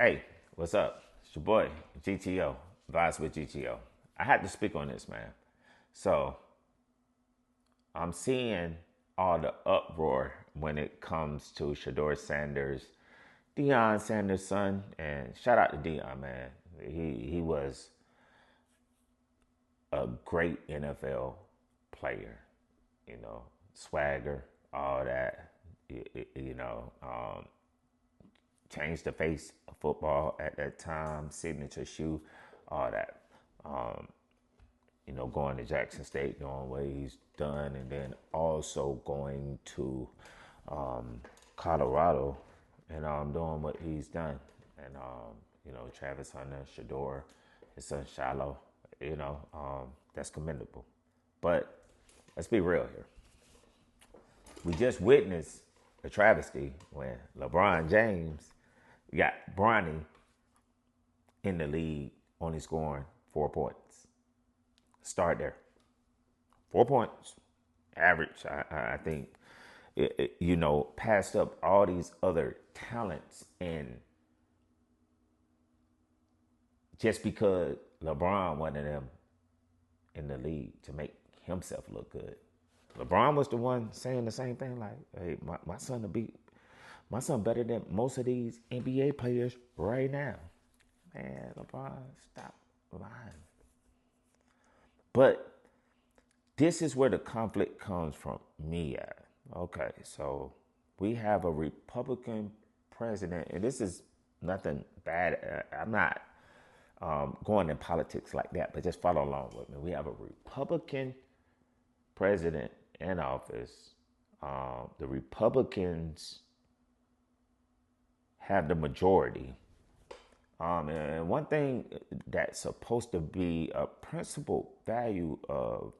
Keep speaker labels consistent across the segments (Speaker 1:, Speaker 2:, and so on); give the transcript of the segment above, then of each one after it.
Speaker 1: Hey, what's up? It's your boy, GTO, Vibes with GTO. I had to speak on this, man. So, I'm seeing all the uproar when it comes to Shador Sanders, Deion Sanders' son, and shout out to Deion, man. He was a great NFL player, swagger, all that, you know. Changed the face of football at that time, signature shoe, all that. Um, going to Jackson State, doing what he's done, and then also going to Colorado and doing what he's done. And, Travis Hunter, Shador, his son Shiloh, that's commendable. But let's be real here. We just witnessed a travesty when LeBron James got Bronny in the league, only scoring 4 points. Start there. 4 points, average. I think, passed up all these other talents, and just because LeBron wanted them in the league to make himself look good. LeBron was the one saying the same thing, like, hey, my son better than most of these NBA players right now. Man, LeBron, stop lying. But this is where the conflict comes from me at. Okay, so we have a Republican president, and this is nothing bad. I'm not going in politics like that, but just follow along with me. We have a Republican president in office. The Republicans have the majority. And one thing that's supposed to be a principal value of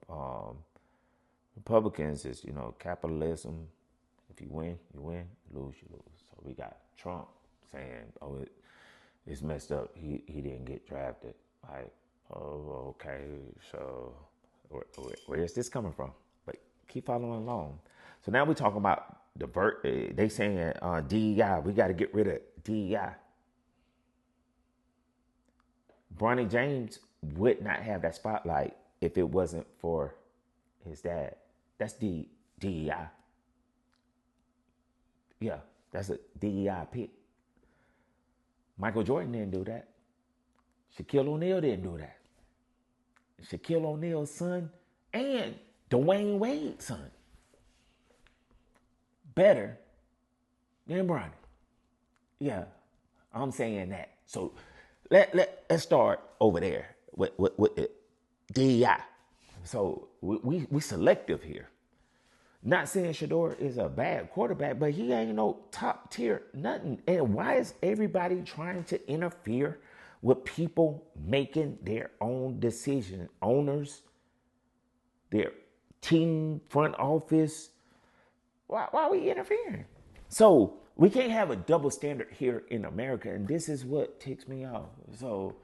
Speaker 1: Republicans is, capitalism. If you win, you win. You lose, you lose. So we got Trump saying, "Oh, it's messed up. He didn't get drafted." Like, oh, okay. So where is this coming from? But keep following along. So now we're talking about they saying DEI. We got to get rid of DEI. Bronny James would not have that spotlight if it wasn't for his dad. That's DEI. Yeah, that's a DEI pick. Michael Jordan didn't do that. Shaquille O'Neal didn't do that. Shaquille O'Neal's son and Dwayne Wade's son. Better than Bronny. Yeah, I'm saying that. So let's start over there with DEI. So we selective here. Not saying Shador is a bad quarterback, but he ain't no top tier nothing. And why is everybody trying to interfere with people making their own decision? Owners, their team, front office. Why are we interfering? So we can't have a double standard here in America, and this is what ticks me off. So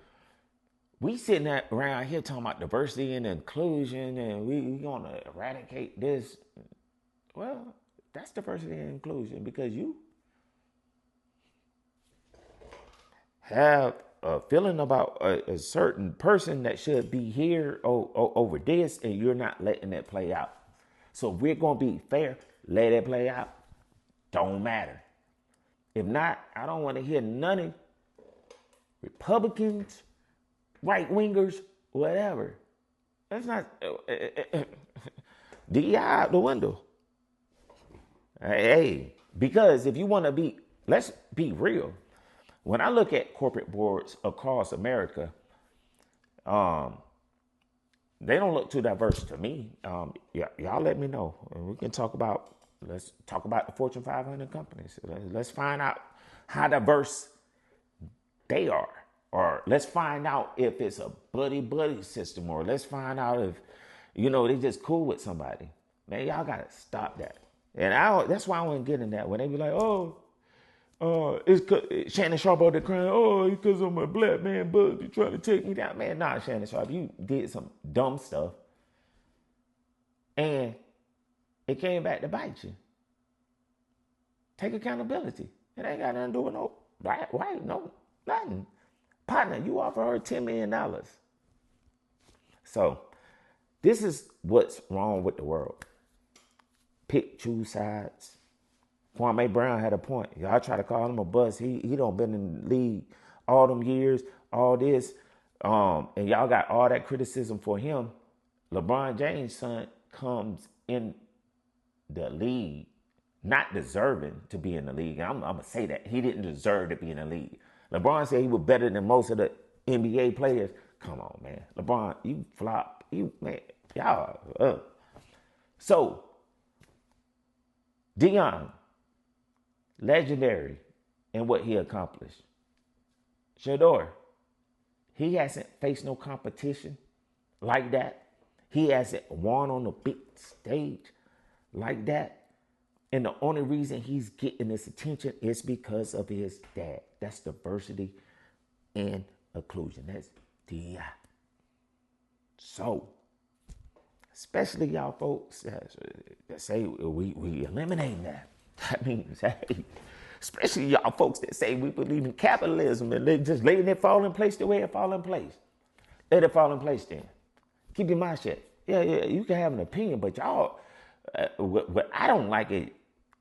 Speaker 1: we sitting around here talking about diversity and inclusion, and we gonna eradicate this. Well, that's diversity and inclusion because you have a feeling about a certain person that should be here over this, and you're not letting it play out. So if we're gonna be fair, let it play out. Don't matter. If not, I don't want to hear none of Republicans, right wingers, whatever. That's not DEI out the window. Hey, because if you want to be, let's be real. When I look at corporate boards across America, they don't look too diverse to me. Y'all let me know, and we can talk about. Let's talk about the Fortune 500 companies. Let's find out how diverse they are. Or let's find out if it's a buddy system, or let's find out if, they just cool with somebody. Man, y'all got to stop that. And that's why I wouldn't get in that. When they be like, it's Shannon Sharp out there crying, because I'm a black man, but you trying to take me down. Man, nah, Shannon Sharp, you did some dumb stuff. And it came back to bite you. Take accountability. It ain't got nothing to do with no white, no. Nothing. Partner, you offer her $10 million. So this is what's wrong with the world. Pick, choose sides. Kwame Brown had a point. Y'all try to call him a bust. He done been in the league all them years, all this. And y'all got all that criticism for him. LeBron James' son comes in the league not deserving to be in the league. I'm going to say that. He didn't deserve to be in the league. LeBron said he was better than most of the NBA players. Come on, man. LeBron, you flop. Man, y'all. So, Deion, legendary in what he accomplished. Shador, he hasn't faced no competition like that. He hasn't won on the big stage like that. And the only reason he's getting this attention is because of his dad. That's diversity and inclusion. That's DEI. So, especially y'all folks that say we eliminate that. That means, hey, especially y'all folks that say we believe in capitalism and they just letting it fall in place the way it fall in place. Let it fall in place then. Keep your mind shut. Yeah, you can have an opinion, but y'all, what I don't like it,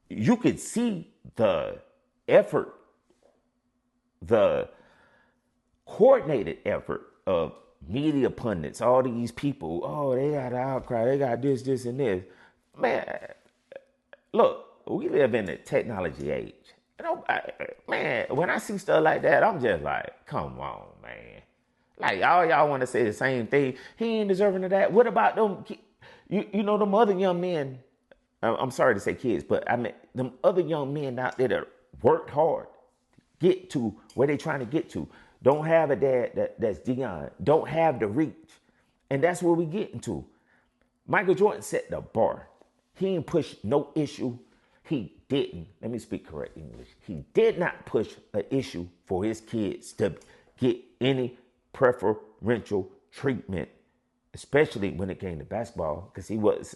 Speaker 1: you could see the effort, the coordinated effort of media pundits, all these people. Oh, they got an outcry. They got this, and this. Man, look, we live in the technology age. Man, when I see stuff like that, I'm just like, come on, man. Like, all y'all want to say the same thing. He ain't deserving of that. What about them, you know, them other young men? I'm sorry to say kids, but I mean, them other young men out there that worked hard, get to where they trying to get to. Don't have a dad that's Deion. Don't have the reach. And that's where we getting to. Michael Jordan set the bar. He didn't push no issue. He didn't. Let me speak correct English. He did not push an issue for his kids to get any preferential treatment, especially when it came to basketball, because he was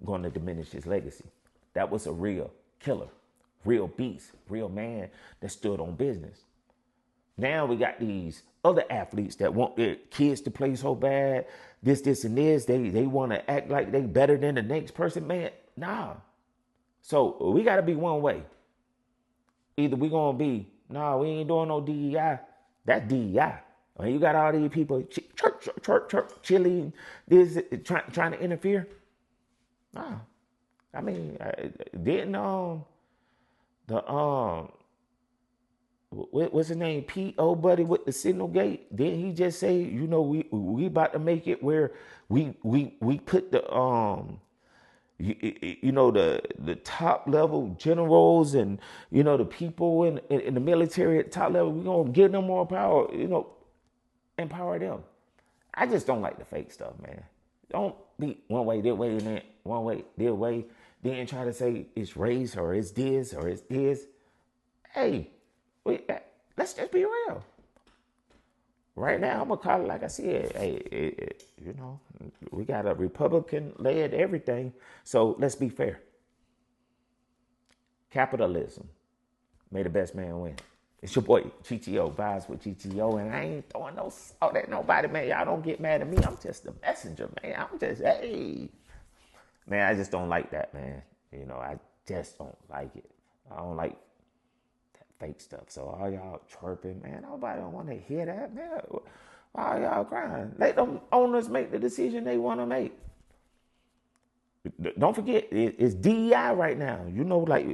Speaker 1: going to diminish his legacy. That was a real killer, real beast, real man that stood on business. Now we got these other athletes that want their kids to play so bad, this, and this. They want to act like they better than the next person. Man, nah. So we got to be one way. Either we going to be, nah, we ain't doing no DEI. That's DEI. Or you got all these people, church, chilling, this, trying to interfere. Nah. I mean, didn't, what's his name? Pete, old buddy with the signal gate. Didn't he just say, you know, we about to make it where we put the you know, the top level generals and, you know, the people in the military at top level, we're gonna give them more power, you know, empower them. I just don't like the fake stuff, man. Don't be one way, that way, and then one way, that way, then try to say it's race or it's this or it's this. Hey, let's just be real. Right now, I'm going to call it like I said. Hey, you know, we got a Republican-led everything, so let's be fair. Capitalism. May the best man win. It's your boy, GTO, vibes with GTO, and I ain't throwing no salt at nobody, man. Y'all don't get mad at me. I'm just the messenger, man. I'm just, hey. Man, I just don't like that, man. You know, I just don't like it. I don't like fake stuff. So all y'all chirping, man, nobody don't want to hear that, man. Why y'all crying? Let them owners make the decision they want to make. Don't forget, it's DEI right now. You know, like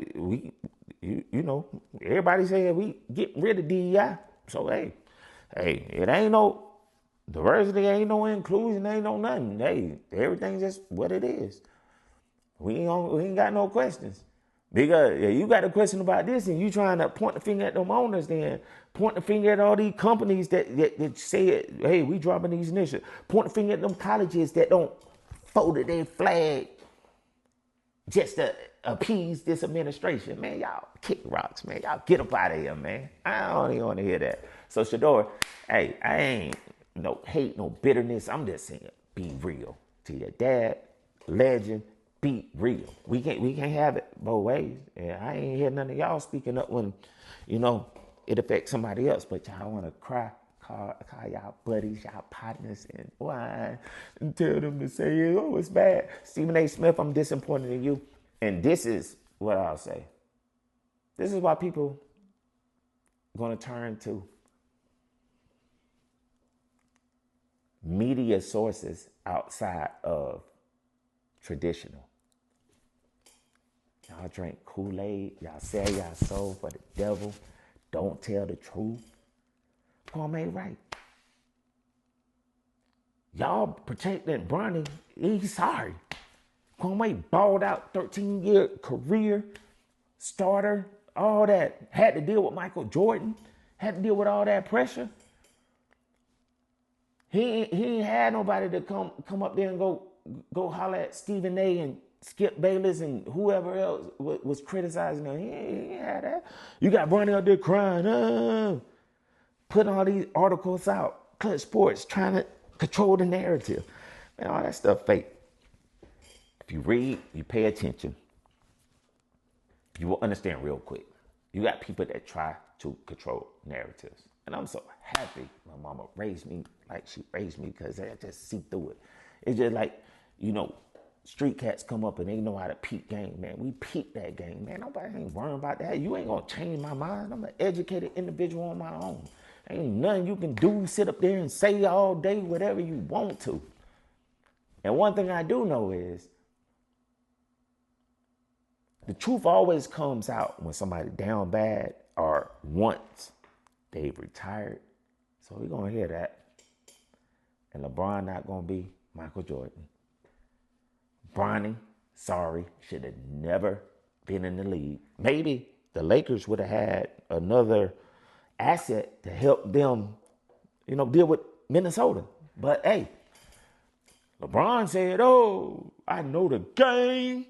Speaker 1: you know, everybody saying we getting rid of DEI. So hey, it ain't no diversity, ain't no inclusion, ain't no nothing. Hey, everything's just what it is. We ain't got no questions. Because you got a question about this and you trying to point the finger at them owners, then point the finger at all these companies that say, hey, we dropping these initiatives. Point the finger at them colleges that don't fold their flag just to appease this administration. Man, y'all kick rocks, man. Y'all get up out of here, man. I don't even want to hear that. So Shador, hey, I ain't no hate, no bitterness. I'm just saying, be real to your dad, legend. Be real. We can't have it both ways. Yeah, I ain't hear none of y'all speaking up when, you know, it affects somebody else, but y'all want to call y'all buddies, y'all partners, and whine and tell them to say, oh, it's bad. Stephen A. Smith, I'm disappointed in you. And this is what I'll say. This is why people are going to turn to media sources outside of traditional. Y'all drink Kool-Aid. Y'all sell y'all soul for the devil. Don't tell the truth. Kwame right. Y'all protecting Bronny. He's sorry. Kwame balled out 13-year career, starter, all that. Had to deal with Michael Jordan. Had to deal with all that pressure. He ain't had nobody to come up there and go holler at Stephen A. and Skip Bayless and whoever else was criticizing him. He ain't had that. You got Bronny out there crying, putting all these articles out, Clutch Sports, trying to control the narrative. Man, all that stuff fake. If you read, you pay attention, you will understand real quick. You got people that try to control narratives. And I'm so happy my mama raised me like she raised me, because I just see through it. It's just like, street cats come up and they know how to peep game, man. We peep that game, man. Nobody ain't worrying about that. You ain't gonna change my mind. I'm an educated individual on my own. Ain't nothing you can do, sit up there and say all day whatever you want to. And one thing I do know is the truth always comes out when somebody down bad or once they've retired. So we're gonna hear that. And LeBron not gonna be Michael Jordan. Bronny, sorry, should have never been in the league. Maybe the Lakers would have had another asset to help them, deal with Minnesota. But hey, LeBron said, oh, I know the game.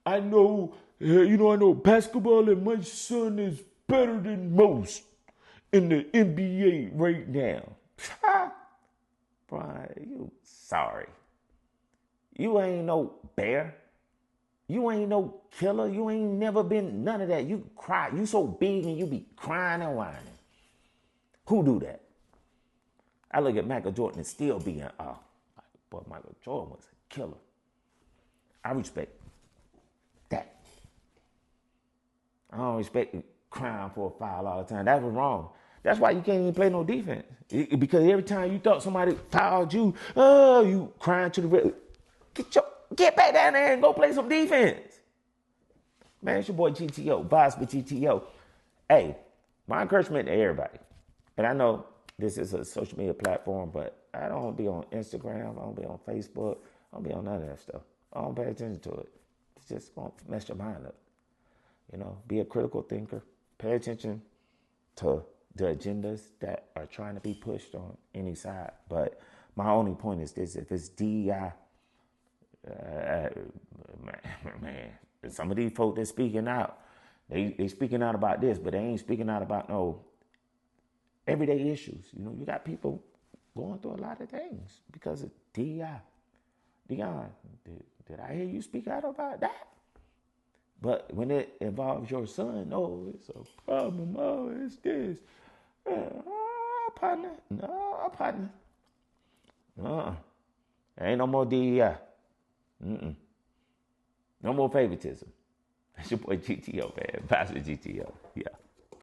Speaker 1: I know basketball, and my son is better than most in the NBA right now. Brian, you sorry. You ain't no bear. You ain't no killer. You ain't never been none of that. You cry. You so big and you be crying and whining. Who do that? I look at Michael Jordan and still being, but Michael Jordan was a killer. I respect that. I don't respect crying for a foul all the time. That was wrong. That's why you can't even play no defense. Because every time you thought somebody fouled you, you crying to the red. Get back down there and go play some defense. Man, it's your boy GTO, Boss with GTO. Hey, my encouragement to everybody. And I know this is a social media platform, but I don't be on Instagram. I don't be on Facebook. I don't be on none of that stuff. I don't pay attention to it. It's just going to mess your mind up. Be a critical thinker. Pay attention to the agendas that are trying to be pushed on any side. But my only point is this: if it's DEI, man, some of these folks that speaking out, they speaking out about this, but they ain't speaking out about no everyday issues. You got people going through a lot of things because of DEI. Dion, did I hear you speak out about that? But when it involves your son, it's a problem. It's this. Partner. No, partner. Ain't no more DEI. No more favoritism. That's your boy GTO, man. Pastor GTO. Yeah.